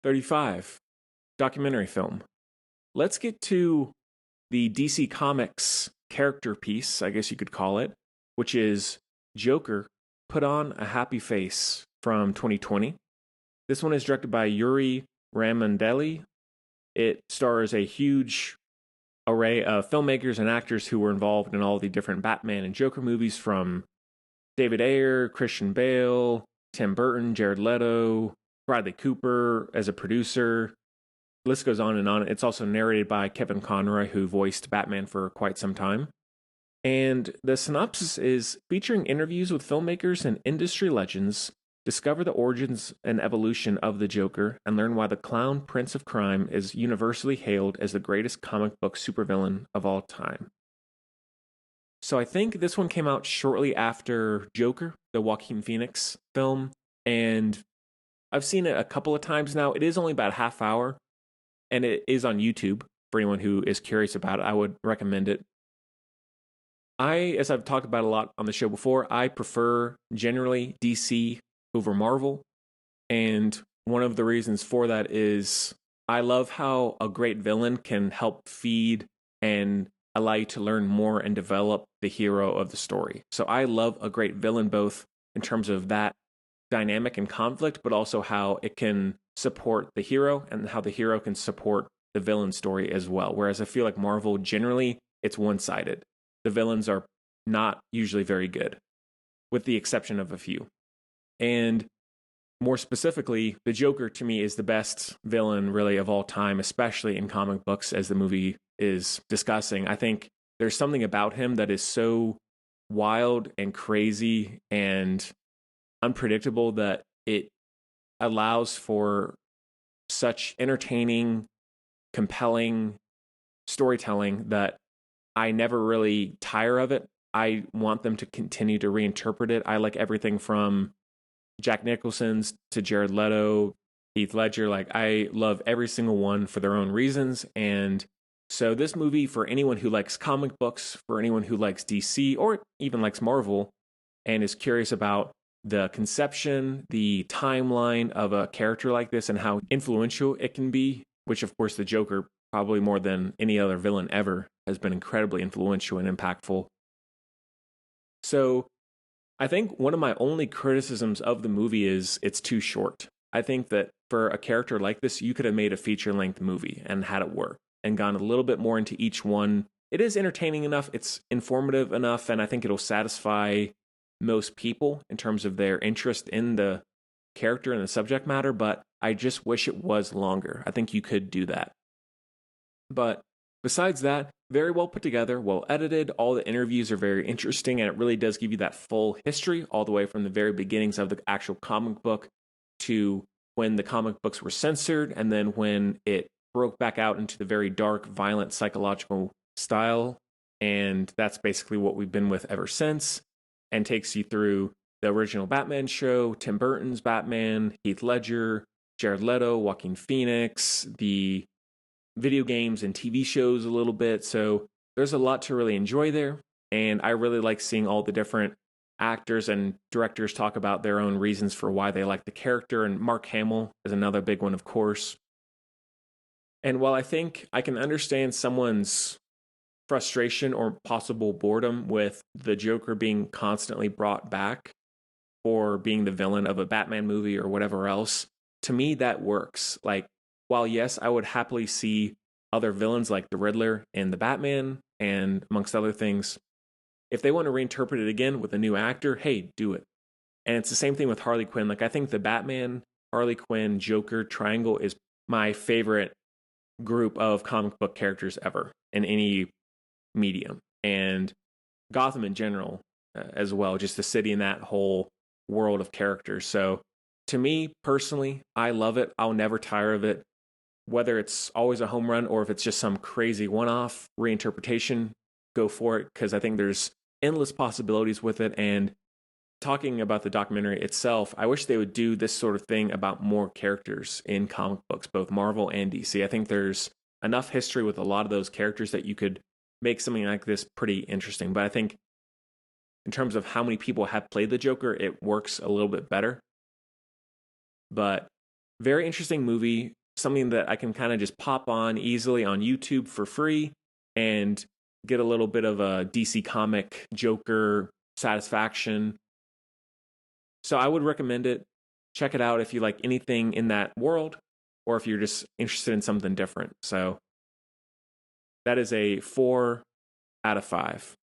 35, documentary film. Let's get to the DC Comics character piece, I guess you could call it, which is Joker, Put on a Happy Face from 2020. This one is directed by Yuri Ramondelli. It stars a huge array of filmmakers and actors who were involved in all the different Batman and Joker movies, from David Ayer, Christian Bale, Tim Burton, Jared Leto, Bradley Cooper as a producer. The list goes on and on. It's also narrated by Kevin Conroy, who voiced Batman for quite some time. And the synopsis is featuring interviews with filmmakers and industry legends. Discover the origins and evolution of the Joker and learn why the clown prince of crime is universally hailed as the greatest comic book supervillain of all time. So I think this one came out shortly after Joker, the Joaquin Phoenix film, and I've seen it a couple of times now. It is only about a half hour, and it is on YouTube. For anyone who is curious about it, I would recommend it. As I've talked about a lot on the show before, I prefer generally DC over Marvel. And one of the reasons for that is I love how a great villain can help feed and allow you to learn more and develop the hero of the story. So I love a great villain, both in terms of that dynamic and conflict, but also how it can support the hero and how the hero can support the villain story as well. Whereas I feel like Marvel, generally, it's one-sided. The villains are not usually very good, with the exception of a few. And more specifically, the Joker to me is the best villain really of all time, especially in comic books, as the movie is discussing. I think there's something about him that is so wild and crazy and unpredictable that it allows for such entertaining, compelling storytelling that I never really tire of it. I want them to continue to reinterpret it. I like everything from Jack Nicholson's to Jared Leto, Heath Ledger. Like, I love every single one for their own reasons. And so this movie, for anyone who likes comic books, for anyone who likes DC or even likes Marvel and is curious about the conception, the timeline of a character like this and how influential it can be, which of course the Joker, probably more than any other villain ever, has been incredibly influential and impactful. So I think one of my only criticisms of the movie is it's too short. I think that for a character like this, you could have made a feature-length movie and had it work and gone a little bit more into each one. It is entertaining enough, it's informative enough, and I think it'll satisfy most people in terms of their interest in the character and the subject matter, but I just wish it was longer. I think you could do that. But besides that, very well put together, well edited. All the interviews are very interesting, and it really does give you that full history all the way from the very beginnings of the actual comic book to when the comic books were censored, and then when it broke back out into the very dark, violent, psychological style. And that's basically what we've been with ever since, and takes you through the original Batman show, Tim Burton's Batman, Heath Ledger, Jared Leto, Joaquin Phoenix, the video games and TV shows a little bit. So there's a lot to really enjoy there. And I really like seeing all the different actors and directors talk about their own reasons for why they like the character. And Mark Hamill is another big one, of course. And while I think I can understand someone's frustration or possible boredom with the Joker being constantly brought back for being the villain of a Batman movie or whatever else, to me that works. Like, while yes, I would happily see other villains like the Riddler in the Batman and amongst other things, if they want to reinterpret it again with a new actor, hey, do it. And it's the same thing with Harley Quinn. Like, I think the Batman, Harley Quinn, Joker triangle is my favorite group of comic book characters ever in any medium. And Gotham in general as well, just the city and that whole world of characters. So to me personally, I love it. I'll never tire of it. Whether it's always a home run or if it's just some crazy one-off reinterpretation, go for it, because I think there's endless possibilities with it. And talking about the documentary itself, I wish they would do this sort of thing about more characters in comic books, both Marvel and DC. I think there's enough history with a lot of those characters that you could make something like this pretty interesting. But I think in terms of how many people have played the Joker, it works a little bit better. But Very interesting movie, something that I can kind of just pop on easily on YouTube for free and get a little bit of a DC comic Joker satisfaction. So I would recommend it. Check it out if you like anything in that world or if you're just interested in something different. So that is a 4 out of 5.